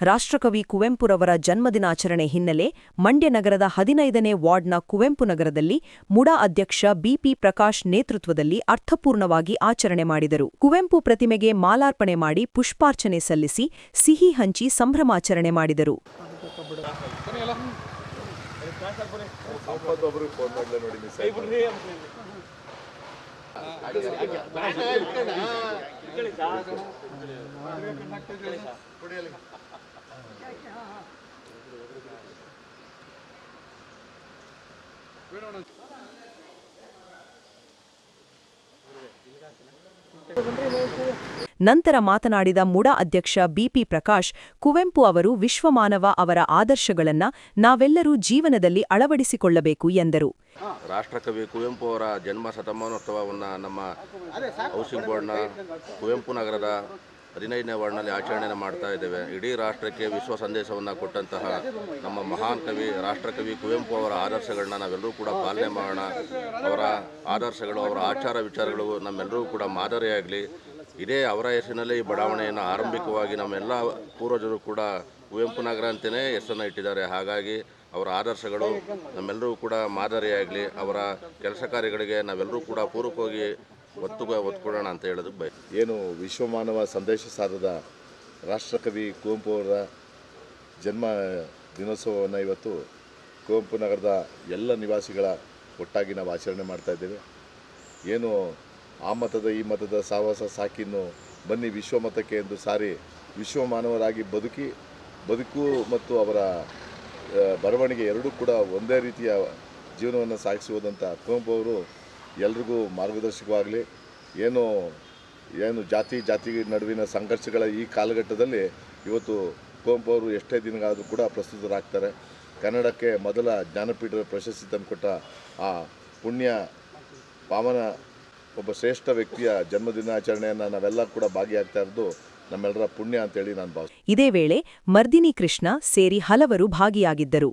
ರಾಷ್ಟ್ರಕವಿ ಕುವೆಂಪುರವರ ಜನ್ಮದಿನಾಚರಣೆ ಹಿನ್ನೆಲೆ ಮಂಡ್ಯ ನಗರದ 15ನೇ ವಾರ್ಡ್ನ ಕುವೆಂಪು ನಗರದಲ್ಲಿ ಮುಡಾ ಅಧ್ಯಕ್ಷ ಬಿಪಿ ಪ್ರಕಾಶ್ ನೇತೃತ್ವದಲ್ಲಿ ಅರ್ಥಪೂರ್ಣವಾಗಿ ಆಚರಣೆ ಮಾಡಿದರು. ಕುವೆಂಪು ಪ್ರತಿಮೆಗೆ ಮಾಲಾರ್ಪಣೆ ಮಾಡಿ ಪುಷ್ಪಾರ್ಚನೆ ಸಲ್ಲಿಸಿ ಸಿಹಿ ಹಂಚಿ ಸಂಭ್ರಮಾಚರಣೆ ಮಾಡಿದರು. ನಂತರ ಮಾತನಾಡಿದ ಮುಡಾ ಅಧ್ಯಕ್ಷ ಬಿಪಿ ಪ್ರಕಾಶ್, ಕುವೆಂಪು ಅವರು ವಿಶ್ವಮಾನವ, ಅವರ ಆದರ್ಶಗಳನ್ನು ನಾವೆಲ್ಲರೂ ಜೀವನದಲ್ಲಿ ಅಳವಡಿಸಿಕೊಳ್ಳಬೇಕು ಎಂದರು. ರಾಷ್ಟ್ರಕವಿ ಕುವೆಂಪು ಅವರ ಜನ್ಮ ಶತಮಾನೋತ್ಸವವನ್ನು ನಮ್ಮ ಹೌಸಿಂಗ್ ಬೋರ್ಡ್ನ ಕುವೆಂಪು ನಗರದ 15ನೇ ವಾರ್ಡ್ನಲ್ಲಿ ಆಚರಣೆ ಮಾಡ್ತಾ ಇದ್ದೇವೆ. ಇಡೀ ರಾಷ್ಟ್ರಕ್ಕೆ ವಿಶ್ವ ಸಂದೇಶವನ್ನು ಕೊಟ್ಟಂತಹ ನಮ್ಮ ಮಹಾನ್ ಕವಿ ರಾಷ್ಟ್ರಕವಿ ಕುವೆಂಪು ಅವರ ಆದರ್ಶಗಳನ್ನ ನಾವೆಲ್ಲರೂ ಕೂಡ ಪಾಲನೆ ಮಾಡೋಣ. ಅವರ ಆದರ್ಶಗಳು, ಅವರ ಆಚಾರ ವಿಚಾರಗಳು ನಮ್ಮೆಲ್ಲರೂ ಕೂಡ ಮಾದರಿಯಾಗಲಿ. ಇದೇ ಅವರ ಹೆಸರಿನಲ್ಲಿ ಈ ಬಡಾವಣೆಯನ್ನು ಆರಂಭಿಕವಾಗಿ ನಮ್ಮೆಲ್ಲ ಪೂರ್ವಜರು ಕೂಡ ಕುವೆಂಪು ನಗರ ಅಂತಲೇ ಹೆಸರನ್ನು ಇಟ್ಟಿದ್ದಾರೆ. ಹಾಗಾಗಿ ಅವರ ಆದರ್ಶಗಳು ನಮ್ಮೆಲ್ಲರೂ ಕೂಡ ಮಾದರಿಯಾಗಲಿ. ಅವರ ಕೆಲಸ ಕಾರ್ಯಗಳಿಗೆ ನಾವೆಲ್ಲರೂ ಕೂಡ ಪೂರಕವಾಗಿ ಒತ್ತುಕೊಡೋಣ ಅಂತ ಹೇಳೋದಕ್ಕೆ ಬಯಸಿ. ಏನು ವಿಶ್ವಮಾನವ ಸಂದೇಶ ಸಾರದ ರಾಷ್ಟ್ರಕವಿ ಕುವೆಂಪು ಅವರ ಜನ್ಮ ದಿನೋತ್ಸವವನ್ನು ಇವತ್ತು ಕುವೆಂಪು ನಗರದ ಎಲ್ಲ ನಿವಾಸಿಗಳ ಒಟ್ಟಾಗಿ ನಾವು ಆಚರಣೆ ಮಾಡ್ತಾ ಇದ್ದೇವೆ. ಏನು ಆ ಮತದ ಈ ಮತದ ಸಹವಾಸ ಸಾಕಿನ್ನು ಬನ್ನಿ ವಿಶ್ವಮತಕ್ಕೆ ಎಂದು ಸಾರಿ ವಿಶ್ವಮಾನವರಾಗಿ ಬದುಕು ಮತ್ತು ಅವರ ಬರವಣಿಗೆ ಎರಡೂ ಕೂಡ ಒಂದೇ ರೀತಿಯ ಜೀವನವನ್ನು ಸಾಗಿಸುವುದಂತ ಕುವೆಂಪು ಅವರು ಎಲ್ರಿಗೂ ಮಾರ್ಗದರ್ಶಕವಾಗಲಿ. ಏನು ಜಾತಿ ನಡುವಿನ ಸಂಘರ್ಷಗಳ ಈ ಕಾಲಘಟ್ಟದಲ್ಲಿ ಇವತ್ತು ಕುವೆಂಪು ಅವರು ಎಷ್ಟೇ ದಿನಗಳಾದರೂ ಕೂಡ ಪ್ರಸ್ತುತರಾಗ್ತಾರೆ. ಕನ್ನಡಕ್ಕೆ ಮೊದಲ ಜ್ಞಾನಪೀಠದ ಪ್ರಶಸ್ತಿ ತಂದುಕೊಟ್ಟ ಆ ಪುಣ್ಯ ಪಾವನ ಒಬ್ಬ ಶ್ರೇಷ್ಠ ವ್ಯಕ್ತಿಯ ಜನ್ಮದಿನಾಚರಣೆಯನ್ನು ನಾವೆಲ್ಲ ಕೂಡ ಭಾಗಿಯಾಗ್ತಾ ಇರೋದು ನಮ್ಮೆಲ್ಲರ ಪುಣ್ಯ ಅಂತೇಳಿ ನಾನು ಭಾವಿಸ್ತೀನಿ. ಇದೇ ವೇಳೆ ಮರ್ದಿನಿ ಕೃಷ್ಣ ಸೇರಿ ಹಲವರು ಭಾಗಿಯಾಗಿದ್ದರು.